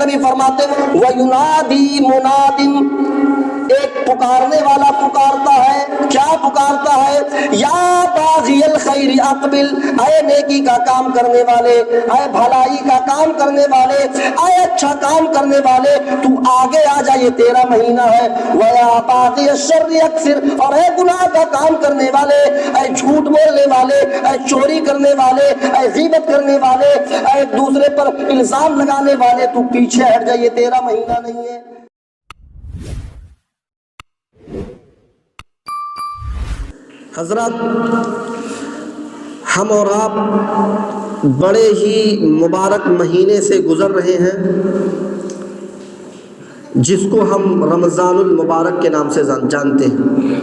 نبی فرماتے ہیں وَيُنَادِي مُنَادٍ، ایک پکارنے والا پکارتا ہے، کیا پکارتا ہے؟ یا باغی الخیر اقبل، اے نیکی کا کام کرنے والے، اے بھلائی کا کام کرنے والے، اے اچھا کام کرنے والے، تو آگے آ جا، یہ تیرا مہینہ ہے۔ ویا باغی الشر اکثر، اور اے گناہ کا کام کرنے والے، اے جھوٹ بولنے والے، اے چوری کرنے والے، اے غیبت کرنے والے، اے دوسرے پر الزام لگانے والے، تو پیچھے ہٹ جا، یہ تیرا مہینہ نہیں ہے۔ حضرات، ہم اور آپ بڑے ہی مبارک مہینے سے گزر رہے ہیں جس کو ہم رمضان المبارک کے نام سے جانتے ہیں۔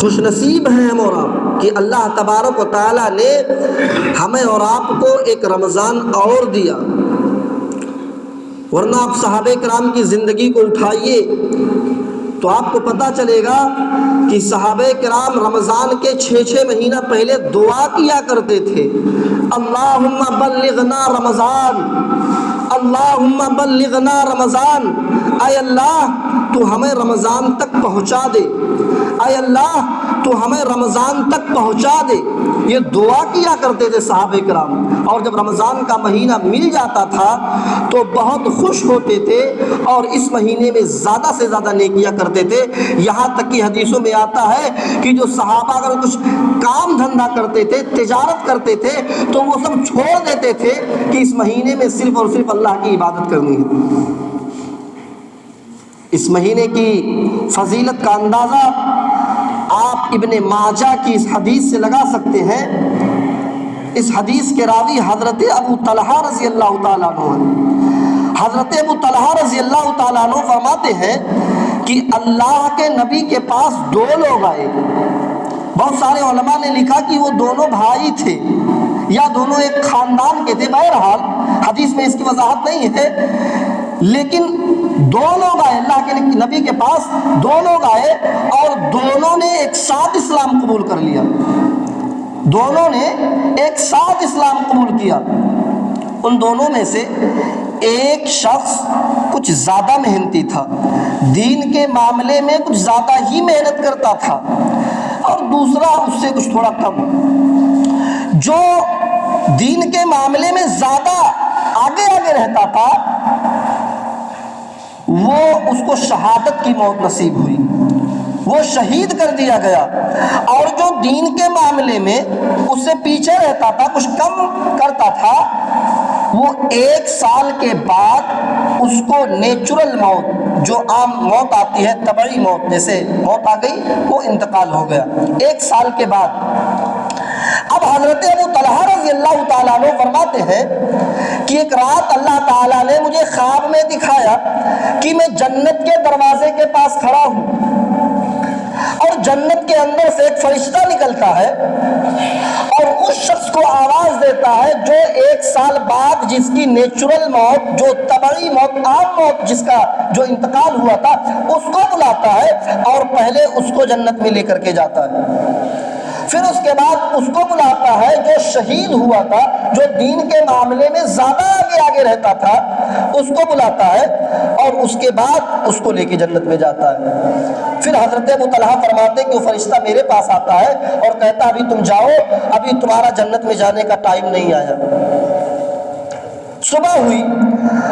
خوش نصیب ہیں ہم اور آپ کہ اللہ تبارک و تعالیٰ نے ہمیں اور آپ کو ایک رمضان اور دیا، ورنہ آپ صحابہ کرام کی زندگی کو اٹھائیے تو آپ کو پتہ چلے گا کہ صحابہ کرام رمضان کے 6 مہینہ پہلے دعا کیا کرتے تھے، اللہم بلغنا رمضان، اللہم بلغنا رمضان، اے اللہ تو ہمیں رمضان تک پہنچا دے، اے اللہ تو ہمیں رمضان تک پہنچا دے، یہ دعا کیا کرتے تھے صحابہ کرام۔ اور جب رمضان کا مہینہ مل جاتا تھا تو بہت خوش ہوتے تھے اور اس مہینے میں زیادہ سے زیادہ نیکیاں کرتے تھے، یہاں تک کہ حدیثوں میں آتا ہے کہ جو صحابہ اگر کچھ کام دھندا کرتے تھے، تجارت کرتے تھے، تو وہ سب چھوڑ دیتے تھے کہ اس مہینے میں صرف اور صرف اللہ کی عبادت کرنی ہے۔ اس مہینے کی فضیلت کا اندازہ آپ ابن ماجہ کی اس حدیث سے لگا سکتے ہیں۔ اس حدیث کے راوی حضرت ابو طلحہ رضی اللہ تعالیٰ عنہ، حضرت ابو طلحہ رضی اللہ تعالیٰ عنہ فرماتے ہیں کہ اللہ کے نبی کے پاس 2 لوگ آئے۔ بہت سارے علماء نے لکھا کہ وہ دونوں بھائی تھے یا دونوں ایک خاندان کے تھے، بہرحال حدیث میں اس کی وضاحت نہیں ہے، لیکن 2 لوگ آئے اللہ کے نبی کے پاس، 2 لوگ آئے اور دونوں نے ایک ساتھ اسلام قبول کر لیا، دونوں نے ایک ساتھ اسلام قبول کیا۔ ان دونوں میں سے ایک شخص کچھ زیادہ محنتی تھا، دین کے معاملے میں کچھ زیادہ ہی محنت کرتا تھا، اور دوسرا اس سے کچھ تھوڑا کم۔ جو دین کے معاملے میں زیادہ آگے رہتا تھا وہ اس کو شہادت کی موت نصیب ہوئی، وہ شہید کر دیا گیا، اور جو دین کے معاملے میں اس سے پیچھے رہتا تھا، کچھ کم کرتا تھا، وہ 1 سال کے بعد اس کو نیچرل موت، جو عام موت آتی ہے، طبعی موت، جیسے موت آ گئی وہ انتقال ہو گیا 1 سال کے بعد۔ اب حضرت ابو طلحہ رضی اللہ تعالیٰ عنہ فرماتے ہیں کہ ایک رات اللہ تعالیٰ نے مجھے خواب میں دکھایا کہ میں جنت کے دروازے کے پاس کھڑا ہوں، اور جنت کے اندر سے ایک فرشتہ نکلتا ہے اور اس شخص کو آواز دیتا ہے جو 1 سال بعد جس کی نیچرل موت، جو طبعی موت، عام موت، جس کا جو انتقال ہوا تھا، اس کو بلاتا ہے اور پہلے اس کو جنت میں لے کر کے جاتا ہے۔ پھر اس کے بعد اس کو بلاتا ہے جو شہید ہوا تھا، جو دین کے معاملے میں زیادہ آگے رہتا تھا، اس کو بلاتا ہے اور اس کے بعد اس کو لے کے جنت میں جاتا ہے۔ پھر حضرت ابو طلحہ فرماتے کہ وہ فرشتہ میرے پاس آتا ہے اور کہتا ابھی تم جاؤ، ابھی تمہارا جنت میں جانے کا ٹائم نہیں آیا۔ صبح ہوئی،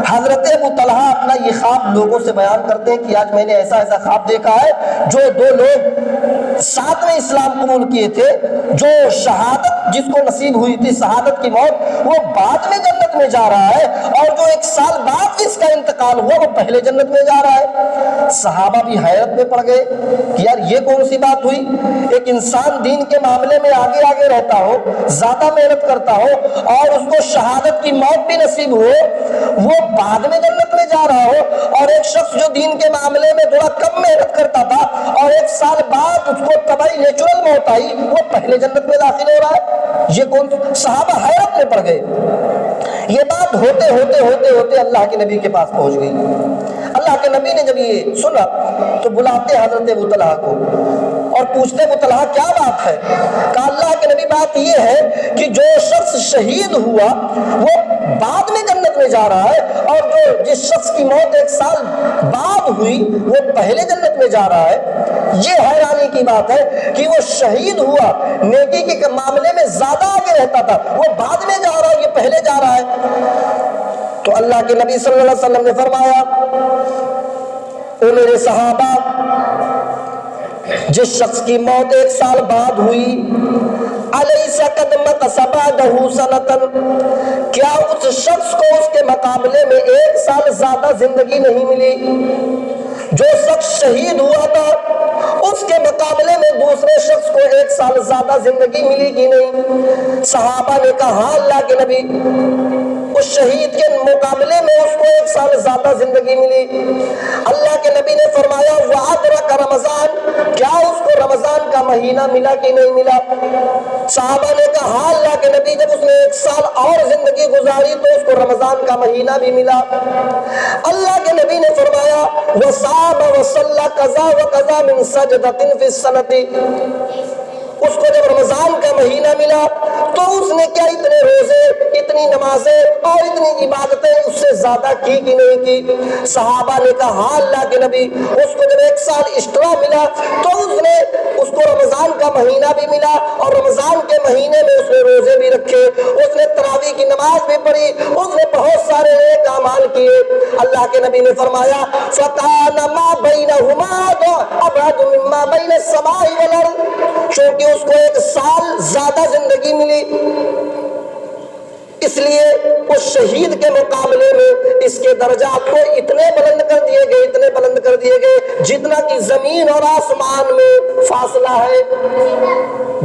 حضرت ابو طلحہ اپنا یہ خواب لوگوں سے بیان کرتے ہیں کہ آج میں نے ایسا خواب دیکھا ہے، جو 2 لوگ ساتھ میں اسلام قبول کیے تھے، جو شہادت جس کو نصیب ہوئی تھی، شہادت کی موت، وہ بعد میں جنت میں جا رہا ہے، اور جو 1 سال بعد اس کا انتقال ہوا وہ پہلے جنت میں جا رہا ہے۔ صحابہ بھی حیرت میں پڑ گئے کہ یار یہ کون سی بات ہوئی، ایک انسان دین کے معاملے میں آگے رہتا ہو، زیادہ محنت کرتا ہو، اور اس کو شہادت کی موت بھی نصیب ہو، وہ بعد میں جنت میں جا رہا ہو، اور ایک شخص جو دین کے معاملے میں تھوڑا کم محنت کرتا تھا اور 1 سال بعد اس کو طبعی نیچرل موت آئی، وہ پہلے جنت میں داخل ہو رہا ہے، یہ کون؟ صحابہ حیرت میں پڑ گئے۔ یہ بات ہوتے اللہ کے نبی کے پاس پہنچ گئی۔ اللہ کے نبی نے جب یہ سنا تو بلاتے حضرت ابو طلحہ کو اور اور پوچھتے ابو طلحہ کیا بات ہے؟ کہا اللہ کے نبی بات یہ ہے کہ جو شخص شہید ہوا وہ بعد میں جنت میں جا رہا ہے، اور جو جس شخص کی موت 1 سال بعد ہوئی وہ پہلے جنت میں جا رہا ہے۔ یہ حیرانی کی بات ہے کہ وہ شہید ہوا، نیکی کے معاملے میں زیادہ آگے رہتا تھا، وہ بعد میں جا رہا ہے، یہ پہلے جا رہا ہے۔ تو اللہ کے نبی صلی اللہ علیہ وسلم نے فرمایا اے میرے صحابہ، جس شخص کی موت 1 سال بعد ہوئی، الیس قد مکث بعدہ سنۃ، کیا اس شخص کو اس کے مقابلے میں 1 سال زیادہ زندگی نہیں ملی؟ جو شخص شہید ہوا تھا اس کے مقابلے میں دوسرے شخص کو 1 سال زیادہ زندگی ملی کہ نہیں؟ صحابہ نے کہا ہاں اللہ کے نبی، اس شہید کے مقابلے میں اس کو 1 سال زیادہ زندگی ملی۔ اللہ کے نبی نے فرمایا وَأَدْرَكَ رمضان، کیا اس کو رمضان کا مہینہ ملا کہ نہیں ملا؟ صحابہ نے کہا ہاں اللہ کے نبی، جب اس نے 1 سال اور زندگی گزاری تو اس کو رمضان کا مہینہ بھی ملا۔ اللہ کے نبی نے فرمایا وَصَامَ وَصَلَّى كَذَا وَكَذَا مِن سَجْدَةٍ فِي السَّنَةِ، اس کو جب رمضان کا مہینہ ملا تو اس نے کیا اتنے روزے، اتنی نمازیں اور اتنی عبادتیں اس سے زیادہ کی کہ نہیں کی؟ صحابہ نے کہا ہاں اللہ کے نبی، اس کو جب 1 سال ایکسٹرا ملا تو اس کو رمضان کا مہینہ بھی ملا، اور رمضان کے مہینے میں اس نے روزے بھی رکھے، اس نے تراویح کی نماز بھی پڑھی، اس نے بہت سارے نیک اعمال کیے۔ اللہ کے نبی نے فرمایا فَكَانَ مَا بَيْنَهُمَا أَبْعَدُ مِمَّا بَيْنَ السَّمَاءِ وَالْأَرْضِ، چونکہ اس کو 1 سال زیادہ زندگی ملی، اس لیے اس شہید کے مقابلے میں اس کے درجات کو اتنے بلند کر دیے گئے، اتنے بلند کر دیے گئے جتنا کہ زمین اور آسمان میں فاصلہ ہے،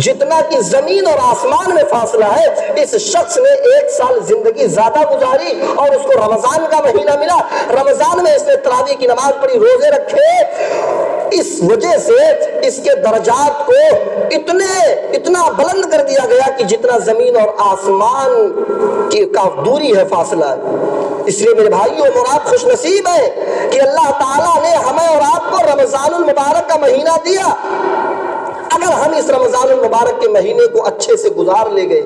جتنا کہ زمین اور آسمان میں فاصلہ ہے۔ اس شخص نے 1 سال زندگی زیادہ گزاری اور اس کو رمضان کا مہینہ ملا، رمضان میں اس نے تراویح کی نماز پڑھی، روزے رکھے، اس وجہ سے اس کے درجات کو اتنا بلند کر دیا گیا کہ جتنا زمین اور آسمان کی کا دوری ہے، فاصلہ ہے۔ اس لیے میرے بھائیوں اور آپ خوش نصیب ہیں کہ اللہ تعالیٰ نے ہمیں اور آپ کو رمضان المبارک کا مہینہ دیا۔ اگر ہم اس رمضان المبارک کے مہینے کو اچھے سے گزار لے گئے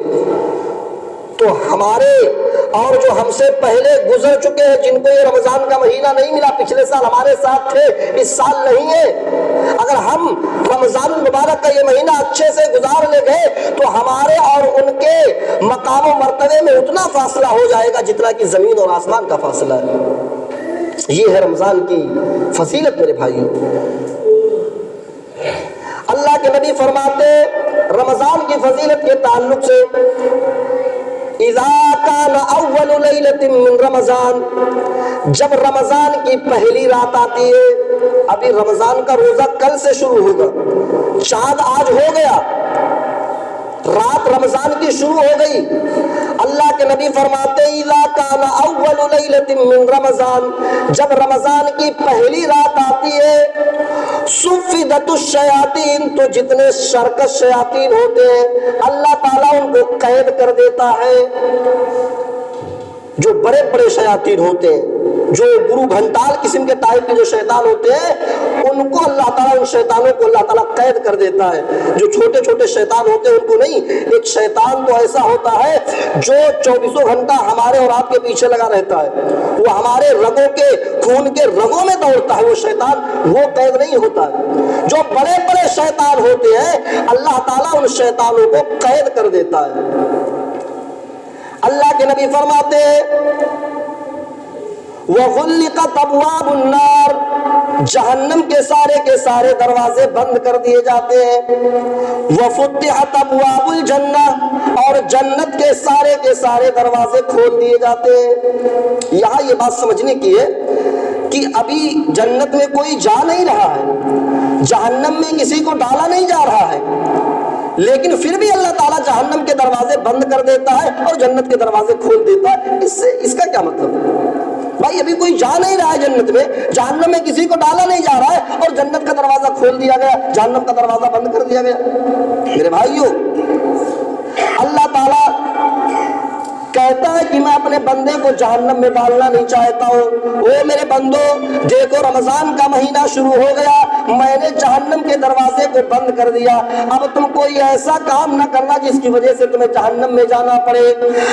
تو ہمارے اور جو ہم سے پہلے گزر چکے ہیں، جن کو یہ رمضان کا مہینہ نہیں ملا، پچھلے سال ہمارے ساتھ تھے، اس سال نہیں ہے، اگر ہم رمضان المبارک کا یہ مہینہ اچھے سے گزار لے گئے تو ہمارے اور ان کے مقام و مرتبے میں اتنا فاصلہ ہو جائے گا جتنا کہ زمین اور آسمان کا فاصلہ ہے۔ یہ ہے رمضان کی فضیلت میرے بھائیوں۔ اللہ کے نبی فرماتے رمضان کی فضیلت کے تعلق سے اذا کان اول لیلۃ من رمضان، جب رمضان کی پہلی رات آتی ہے، ابھی رمضان کا روزہ کل سے شروع ہوگا، چاند آج ہو گیا، رات رمضان کی شروع ہو گئی، اللہ کے نبی فرماتے اذا کان اول لیلۃ من رمضان، جب رمضان کی پہلی رات آتی ہے، صفدت الشیاطین، تو جتنے شرکش شیاطین ہوتے ہیں اللہ تعالیٰ ان کو قید کر دیتا ہے۔ جو بڑے بڑے شیاطین ہوتے ہیں، جو گرو گھنٹال قسم کے ٹائپ کے جو شیطان ہوتے ہیں، ان کو اللہ تعالیٰ، ان شیطانوں کو اللہ تعالیٰ قید کر دیتا ہے۔ جو چھوٹے چھوٹے شیطان ہوتے ہیں ان کو نہیں، ایک شیطان تو ایسا ہوتا ہے جو 24 گھنٹہ ہمارے اور آپ کے پیچھے لگا رہتا ہے، وہ ہمارے رگوں کے خون کے رگوں میں دوڑتا ہے، وہ شیطان وہ قید نہیں ہوتا ہے۔ جو بڑے بڑے شیطان ہوتے ہیں اللہ تعالیٰ ان شیطانوں کو قید کر دیتا ہے۔ اللہ کے نبی فرماتے ہیں وَغُلِّقَتْ أَبْوَابُ النَّارِ، جہنم کے سارے دروازے بند کر دیے جاتے ہیں۔ وَفُتِحَتْ أَبْوَابُ الْجَنَّةِ، اور جنت کے سارے دروازے کھول دیے جاتے ہیں۔ یہاں یہ بات سمجھنے کی ہے کہ ابھی جنت میں کوئی جا نہیں رہا ہے، جہنم میں کسی کو ڈالا نہیں جا رہا ہے، لیکن پھر بھی اللہ تعالیٰ جہنم کے دروازے بند کر دیتا ہے اور جنت کے دروازے کھول دیتا ہے۔ اس کا کیا مطلب؟ بھائی ابھی کوئی جا نہیں رہا ہے جنت میں، جہنم میں کسی کو ڈالا نہیں جا رہا ہے اور جنت کا دروازہ کھول دیا گیا، جہنم کا دروازہ بند کر دیا گیا۔ میرے بھائیوں، اللہ تعالیٰ کہتا ہے کہ میں اپنے بندے کو جہنم میں ڈالنا نہیں چاہتا ہوں۔ او میرے بندو، دیکھو رمضان کا مہینہ شروع ہو گیا، میں نے جہنم کے دروازے کو بند کر دیا، اب تم کوئی ایسا کام نہ کرنا جس کی وجہ سے تمہیں جہنم میں جانا پڑے۔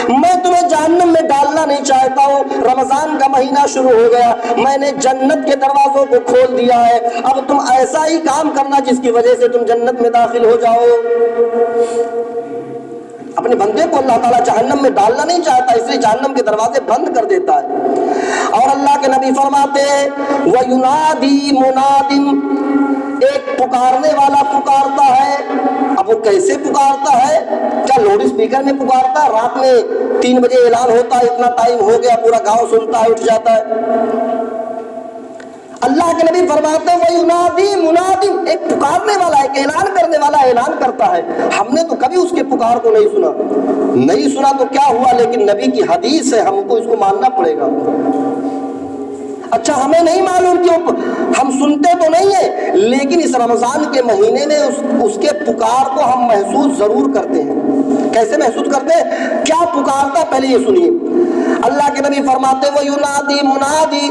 میں تمہیں جہنم میں ڈالنا نہیں چاہتا ہوں، رمضان کا مہینہ شروع ہو گیا، میں نے جنت کے دروازوں کو کھول دیا ہے، اب تم ایسا ہی کام کرنا جس کی وجہ سے تم جنت میں داخل ہو جاؤ۔ اپنے بندے کو اللہ تعالیٰ جہنم میں ڈالنا نہیں چاہتا، اس لیے جہنم کے دروازے بند کر دیتا ہے۔ اور اللہ کے نبی فرماتے ہیں وَيُنَادِي مُنَادٍ، ایک پکارنے والا پکارتا ہے۔ اب وہ کیسے پکارتا ہے؟ کیا لاؤڈ اسپیکر میں پکارتا ہے؟ رات میں 3 بجے اعلان ہوتا ہے، اتنا ٹائم ہو گیا، پورا گاؤں سنتا ہے، اٹھ جاتا ہے۔ اللہ کے نبی فرماتے ہیں وَيُنَادِي مُنَادٍ، ایک پکارنے والا، ایک اعلان کرنے والا اعلان کرتا ہے۔ ہم نے تو کبھی اس کے پکار کو نہیں سنا تو کیا ہوا، لیکن نبی کی حدیث ہے، ہم کو اس کو ماننا پڑے گا۔ اچھا ہمیں نہیں معلوم کیوں، ہم سنتے تو نہیں ہیں، لیکن اس رمضان کے مہینے میں اس کے پکار کو ہم محسوس ضرور کرتے ہیں۔ کیسے محسوس کرتے ہیں؟ کیا پکارتا؟ پہلے یہ سنیے۔ اللہ کے نبی فرماتے ہیں وَيُنَادِي مُنَادِي،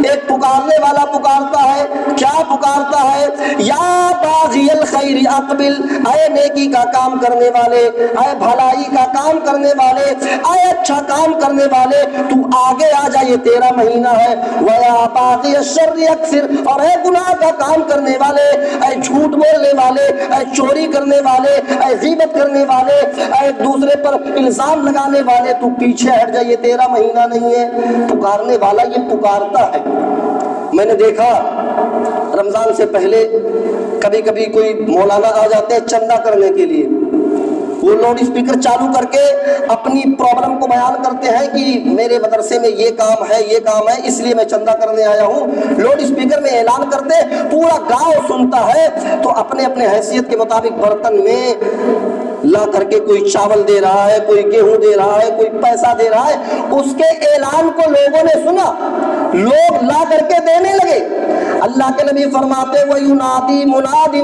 ایک پکارنے والا پکارتا ہے۔ کیا پکارتا ہے؟ یا باغی الخیر اقبل، اے نیکی کا کام کرنے والے، اے بھلائی کا کام کرنے والے، اے اچھا کام کرنے والے، تو آگے آ جا، یہ تیرا مہینہ ہے۔ وَيَا باغی الشر اکثر، اور اے گناہ کا کام کرنے والے، اے جھوٹ بولنے والے، اے چوری کرنے والے، اے غیبت کرنے والے، اے دوسرے پر الزام لگانے والے، تو پیچھے ہٹ جا، یہ تیرا مہینہ نہیں ہے۔ پکارنے والا یہ پکارتا ہے۔ میں نے دیکھا رمضان سے پہلے کبھی کبھی کوئی مولانا آ جاتے ہیں چندہ کرنے کے لیے، وہ لاؤڈ اسپیکر چالو کر کے اپنی پرابلم کو بیان کرتے ہیں کہ میرے مدرسے میں یہ کام ہے، یہ کام ہے، اس لیے میں چندہ کرنے آیا ہوں۔ لاؤڈ اسپیکر میں اعلان کرتے، پورا گاؤں سنتا ہے، تو اپنے اپنے حیثیت کے مطابق برتن میں لا کر کے کوئی چاول دے رہا ہے، کوئی گیہوں دے رہا ہے، کوئی پیسہ دے رہا ہے۔ اس کے اعلان کو لوگوں نے سنا، لوگ لا کر کے دینے لگے۔ اللہ کے نبی فرماتے وَيُنَادِي مُنَادٍ،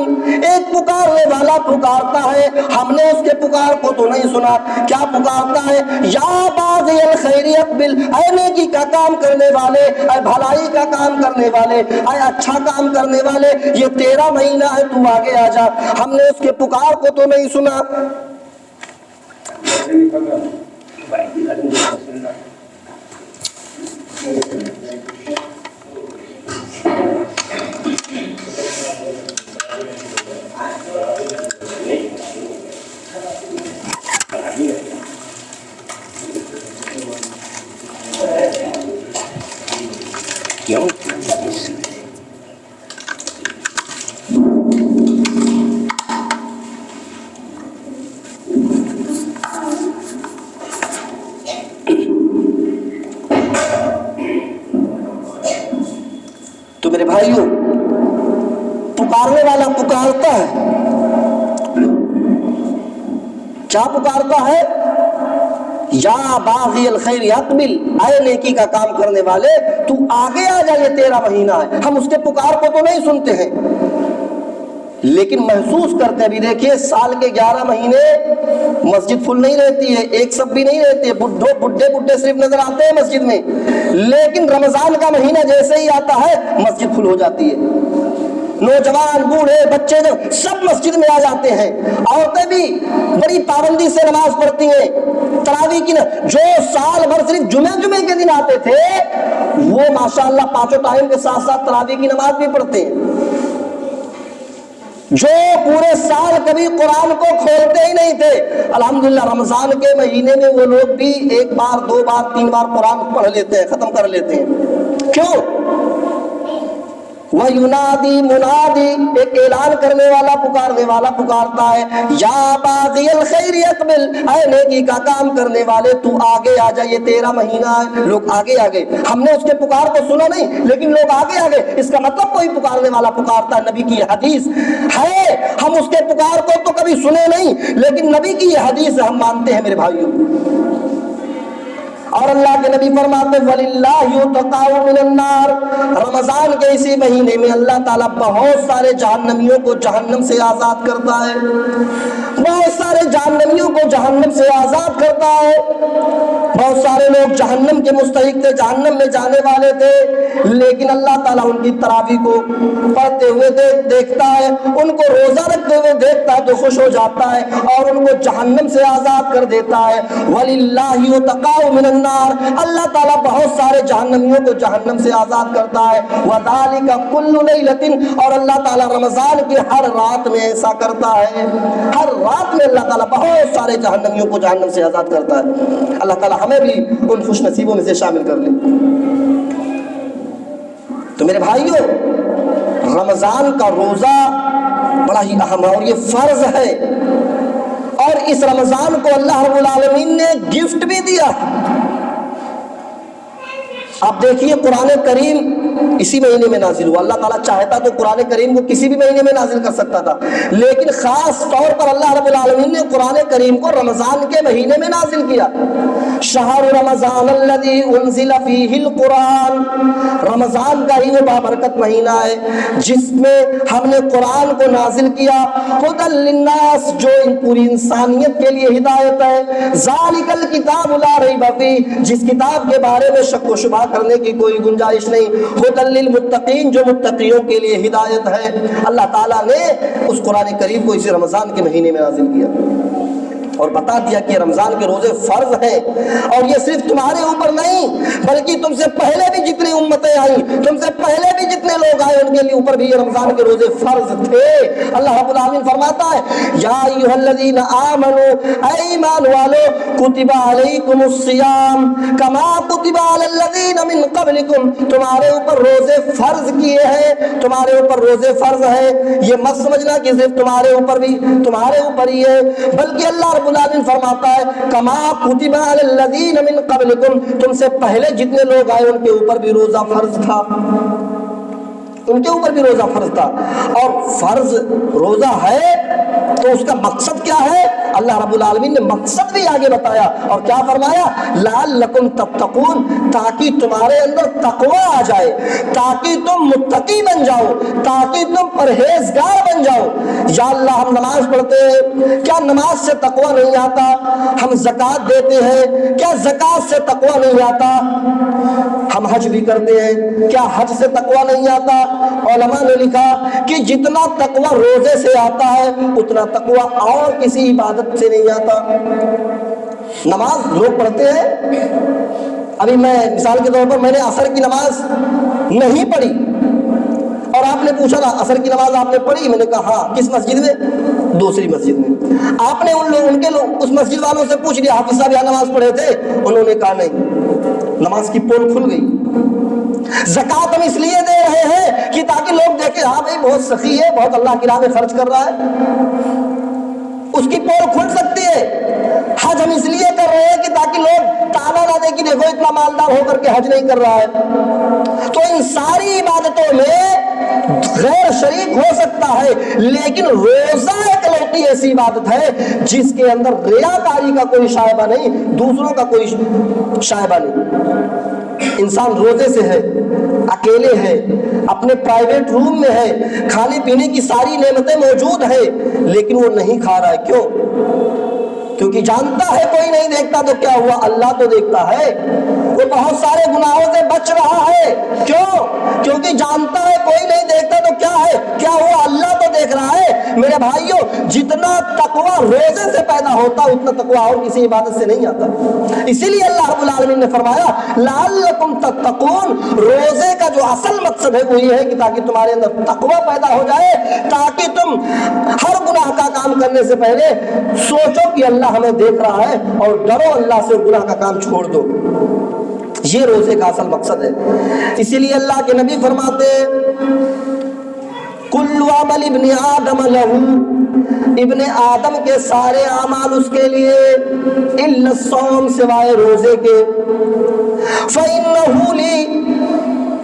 ایک پکارنے والا پکارتا ہے، ہم نے اس کے پکار کو تو نہیں سنا۔ کیا پکارتا ہے؟ یا باغی الخیر اقبل، اے نیکی کا کام کرنے والے، اے بھلائی کا کام کرنے والے، اے اچھا کام کرنے والے، یہ تیرا مہینہ ہے، تو آگے آ جا۔ ہم نے اس کے پکار کو تو نہیں سنا۔ تو میرے بھائیوں، پکارنے والا پکارتا ہے۔ کیا پکارتا ہے؟ یا باغی الخیر اقبل، اے نیکی کا کام کرنے والے، تو آگے آ جا، یہ تیرا مہینہ ہے۔ ہم اس کے پکار کو تو نہیں سنتے ہیں، لیکن محسوس کرتے ہیں۔ ابھی دیکھیے سال کے 11 مہینے مسجد فل نہیں رہتی ہے، ایک سب بھی نہیں رہتی ہے، بڈھے صرف نظر آتے ہیں مسجد میں، لیکن رمضان کا مہینہ جیسے ہی آتا ہے مسجد فل ہو جاتی ہے۔ نوجوان، بوڑھے، بچے سب مسجد میں آ جاتے ہیں۔ عورتیں بھی بڑی پابندی سے نماز پڑھتی ہیں۔ تراویح کی جو سال بھر صرف جمعے کے دن آتے تھے، وہ ماشاءاللہ 5 ٹائم کے ساتھ ساتھ تراویح کی نماز بھی پڑھتے ہیں۔ جو پورے سال کبھی قرآن کو کھولتے ہی نہیں تھے، الحمدللہ رمضان کے مہینے میں وہ لوگ بھی 1 بار 2 بار 3 بار قرآن پڑھ لیتے ہیں، ختم کر لیتے ہیں۔ کیوں؟ وَيُنَادِي مُنَادِي، ایک اعلان کرنے والا پکارنے والا پکارتا ہے۔ یا باغی الخیر اقبل، اے نیکی کا کام کرنے والے، تو آگے آ جا، یہ تیرا مہینہ ہے۔ لوگ آگے آ گئے، ہم نے اس کے پکار کو سنا نہیں، لیکن لوگ آگے آ گئے۔ اس کا مطلب کوئی پکارنے والا پکارتا ہے، نبی کی حدیث ہے۔ ہم اس کے پکار کو تو کبھی سنے نہیں، لیکن نبی کی یہ حدیث ہم مانتے ہیں میرے بھائیوں۔ اور اللہ کے نبی فرماتے وَلِلَّهِ يُتَقَاءُ مِنَ النَّارِ، رمضان کے اسی مہینے میں اللہ تعالیٰ بہت سارے جہنمیوں کو جہنم سے آزاد کرتا ہے، بہت سارے جہنمیوں کو جہنم سے آزاد کرتا ہے۔ بہت سارے لوگ جہنم کے مستحق تھے، جہنم میں جانے والے تھے، لیکن اللہ تعالیٰ ان کی تراویح کو پڑھتے ہوئے دیکھتا ہے، ان کو روزہ رکھتے ہوئے دیکھتا ہے تو خوش ہو جاتا ہے اور ان کو جہنم سے آزاد کر دیتا ہے۔ وَلِلَّهِ يُتَقَاءُ مِنَ النَّارِ، اللہ تعالیٰ بہت سارے جہنمیوں کو جہنم سے آزاد کرتا ہے۔ وَذَلِكَ كُلُّ لَيْلَةٍ، اور اللہ تعالیٰ رمضان کی ہر رات میں ایسا کرتا ہے، ہر رات میں اللہ تعالیٰ بہت سارے جہنمیوں کو جہنم سے آزاد کرتا ہے۔ اللہ تعالیٰ ہمیں بھی ان خوش نصیبوں میں سے شامل کر لے۔ تو میرے بھائیوں، رمضان کا روزہ بڑا ہی اہم ہے اور یہ فرض ہے، اور اس رمضان کو اللہ رب العالمین نے گفٹ بھی دیا۔ آپ دیکھیے قرآن کریم اسی مہینے میں نازل ہوا، اللہ تعالیٰ چاہتا تو قرآن کریم کو کسی بھی مہینے میں نازل کر سکتا تھا، لیکن خاص طور پر اللہ رب العالمین نے قرآن کریم کو رمضان کے مہینے میں نازل کیا۔ شہر رمضان الذی انزل فیہ القرآن، رمضان کا ہی وہ بابرکت مہینہ ہے جس میں ہم نے قرآن کو نازل کیا، ھدی للناس، جو ان پوری انسانیت کے لیے ہدایت ہے، ذالک الکتاب لا ریب فیہ، جس کتاب کے بارے میں شک و شبہ کرنے کی کوئی گنجائش نہیں، ھدی للمتقین، جو متقیوں کے لیے ہدایت ہے۔ اللہ تعالیٰ نے اس قرآن کریم کو اسی رمضان کے مہینے میں نازل کیا اور بتا دیا کہ رمضان کے روزے فرض ہیں، اور یہ صرف تمہارے اوپر نہیں بلکہ تم سے پہلے بھی جتنی امتیں آئیں، تم سے پہلے بھی جتنے لوگ آئے، ان کے اوپر بھی یہ رمضان کے روزے فرض تھے۔ اللہ رب العالمین فرماتا ہے یا ایھا الذین آمنوا، اے ایمان والو، کتب علیکم الصیام کما کتب علی الذین من قبلکم، تمہارے اوپر روزے فرض کیے ہیں، تمہارے اوپر روزے فرض ہیں۔ یہ مت سمجھنا کہ صرف تمہارے اوپر بھی تمہارے اوپر ہی ہے، بلکہ اللہ رب العالمین فرماتا ہے کما کتب علی الذین من قبلکم، تم سے پہلے جتنے لوگ آئے ان کے اوپر بھی روزہ فرض تھا، ان کے اوپر بھی روزہ فرض تھا۔ اور فرض روزہ ہے تو اس کا مقصد کیا ہے؟ اللہ رب العالمین نے مقصد بھی آگے بتایا اور کیا فرمایا؟ لعلکم تتقون، تاکہ تمہارے اندر تقوی آ جائے، تاکہ تم متقی بن جاؤ، تاکہ تم پرہیزگار بن جاؤ۔ یا اللہ، ہم نماز پڑھتے ہیں، کیا نماز سے تقوی نہیں آتا؟ ہم زکوٰۃ دیتے ہیں، کیا زکوٰۃ سے تقوی نہیں آتا؟ ہم حج بھی کرتے ہیں، کیا حج سے تقوی نہیں آتا؟ علماء نے لکھا کہ جتنا تقوی روزے سے آتا ہے اتنا تقوی اور کسی عبادت سے نہیں آتا۔ نماز لوگ پڑھتے ہیں، ابھی میں مثال کے طور پر میں نے عصر کی نماز نہیں پڑھی، اور آپ نے پوچھا نا عصر کی نماز آپ نے پڑھی؟ میں نے کہا ہاں۔ کس مسجد میں؟ دوسری مسجد میں۔ آپ نے اس مسجد والوں سے پوچھ لیا حافظ صاحب یہاں نماز پڑھے تھے؟ انہوں نے کہا نہیں۔ نماز کی پول کھل گئی۔ زکوٰۃ ہم اس لیے دے رہے ہیں کہ تاکہ لوگ دیکھیں ہاں بھائی بہت سخی ہے، بہت اللہ کی راہ میں خرچ کر رہا ہے، اس کی پول کھل سکتی ہے۔ حج ہم اس لیے کر رہے ہیں کہ تاکہ لوگ تانا نہ دیں کہ دیکھو اتنا مالدار ہو کر کے حج نہیں کر رہا ہے۔ تو ان ساری عبادتوں میں غیر شریک ہو سکتا ہے، لیکن روزہ ایک لوٹی ایسی عبادت ہے جس کے اندر ریاکاری کا کوئی شائبہ نہیں، دوسروں کا کوئی شائبہ نہیں۔ انسان روزے سے ہے، اکیلے ہے، اپنے پرائیویٹ روم میں ہے، کھانے پینے کی ساری نعمتیں موجود ہیں، لیکن وہ نہیں کھا رہا ہے۔ کیوں؟ کیونکہ جانتا ہے کوئی نہیں دیکھتا تو کیا ہوا، اللہ تو دیکھتا ہے۔ وہ بہت سارے گناہوں سے بچ رہا ہے، کیوں؟ کیونکہ جانتا ہے کوئی نہیں دیکھتا تو کیا ہے، کیا ہوا، اللہ تو دیکھ رہا ہے۔ میرے بھائیوں، جتنا تقوی روزے سے پیدا ہوتا اتنا تقوی اور کسی عبادت سے نہیں آتا۔ اسی لیے اللہ رب العالمین نے فرمایا لعلکم تتقون، روزے کا جو اصل مقصد ہے وہ یہ ہے کہ تاکہ تمہارے اندر تقوی پیدا ہو جائے، تاکہ تم ہر گناہ کا کام کرنے سے پہلے سوچو کہ اللہ ہمیں دیکھ رہا ہے اور ڈرو اللہ سے، گناہ کا کام چھوڑ دو۔ یہ روزے کا اصل مقصد ہے۔ اسی لیے اللہ کے نبی فرماتے کل عمل ابن آدم لہو، ابن آدم کے سارے اعمال اس کے لیے، الا الصوم، سوائے روزے کے، فإنہ لی،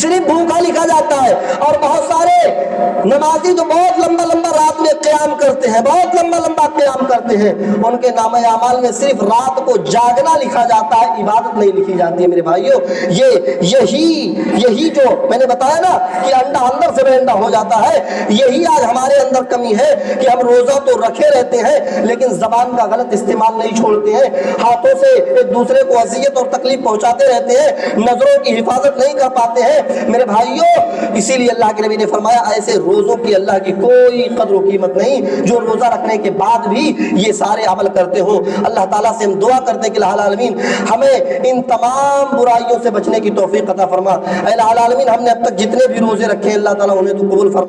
صرف بھوکا لکھا جاتا ہے. اور بہت سارے نمازی جو بہت لمبا لمبا رات میں قیام کرتے ہیں, بہت لمبا لمبا قیام کرتے ہیں, ان کے نامہ اعمال میں صرف رات کو جاگنا لکھا جاتا ہے, عبادت نہیں لکھی جاتی ہے. میرے بھائیو, یہی جو میں نے بتایا نا کہ انڈا اندر سے بینڈا ہو جاتا ہے, یہی آج ہمارے اندر کمی ہے کہ ہم روزہ تو رکھے رہتے ہیں لیکن زبان کا غلط استعمال نہیں چھوڑتے ہیں, ہاتھوں سے ایک دوسرے کو اذیت اور تکلیف پہنچاتے رہتے ہیں, نظروں کی حفاظت نہیں کر پاتے ہیں. میرے بھائیو, اسی لیے اللہ کے نبی نے فرمایا ایسے روزوں کی اللہ کی کوئی قدر و قیمت نہیں جو روزہ رکھنے کے بعد بھی یہ سارے عمل کرتے ہوں. اللہ تعالیٰ سے ہم دعا کرتے ہیں کہ الہ العالمین ہمیں ان تمام برائیوں سے بچنے کی توفیق عطا فرما. اے الہ العالمین, ہم نے اب تک جتنے بھی روزے رکھے ہیں اللہ تعالیٰ انہیں تو قبول فرما.